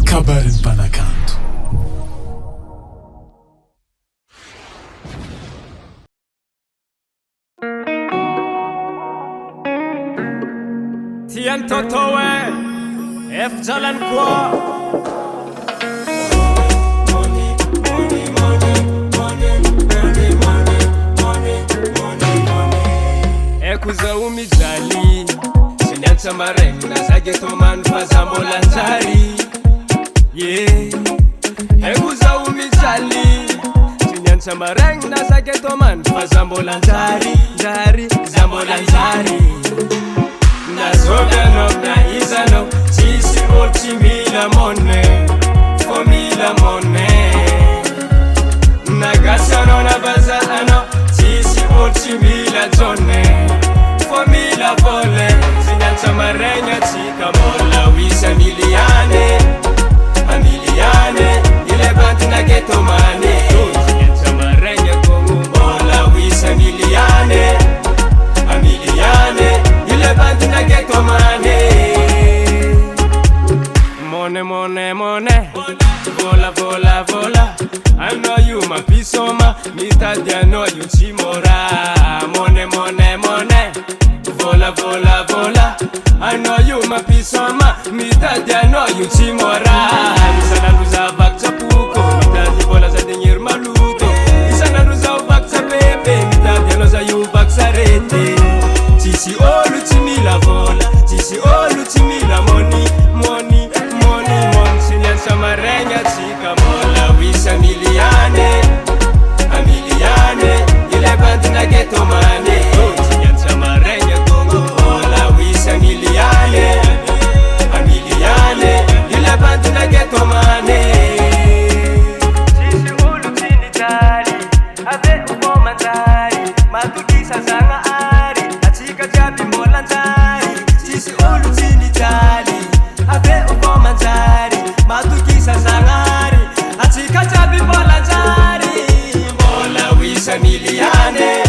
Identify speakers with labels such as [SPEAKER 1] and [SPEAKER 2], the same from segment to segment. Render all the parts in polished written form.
[SPEAKER 1] kabarin'ny mpanakanto.
[SPEAKER 2] Tian totoe efjalan kwa ekuzaumi jali sinyansa mareng na zage toman fazambolanjari ekuzaumi jali sinyansa mareng na zage toman fazambolanjari jari zambolanjari Nazogano na izano Tisi olchi mila mone For mila mone Nagasano na baza ano Tisi olchi mila jone For mila vole Zinyancha marenya chika mola Wisa miliane A miliane Ile banti na geto mane Zinyancha marenya kongu mola Wisa miliane A miliane Ile banti na geto mane Mone, mone, mone Vola, vola, vola I know you my pisoma Mr. I know you chimora Mone, mone, mone Vola, vola, vola I know you my pisoma Mr. I know you chimora Isana luza bakcha puko Mr. vola za denyir maluto Isana luza bakcha bebe Mr. I know za you bakcha rete Tisi olu timila vola Tisi olu timila money Money, money, money Sinyansa marenya chika mola Wisa miliane A miliane Ile banti na geto mane Sinyansa marenya kongo mola Wisa miliane A miliane Ile banti na geto mane Tisi olu tinitari Ave upo matari Matukisa zanga ari Atika jabi mola ntari Tisi olu tinitari Ave upo matari Matukisa zanga ari Atika jabi mola ntari Mola wisa miliane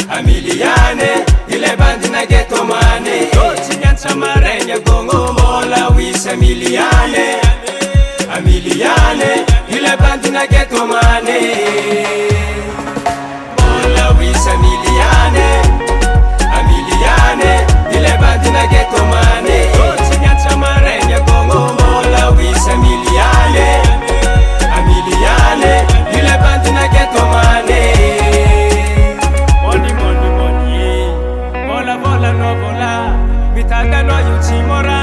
[SPEAKER 2] A miliane Ile bandi na geto mane Chinyansa marenya gongo Mola wisa miliane A miliane Ile bandi na geto mane Mola wisa miliane A miliane Ile bandi na geto mane Chinyansa marenya gongo Mola wisa miliane A miliane Ile bandi na geto mane Money, money, money Vola, vola, no vola Mitada no you chimora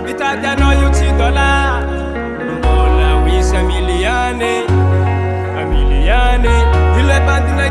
[SPEAKER 2] Mitada no you chidola Mola wisa miliane A miliane Ile bandi na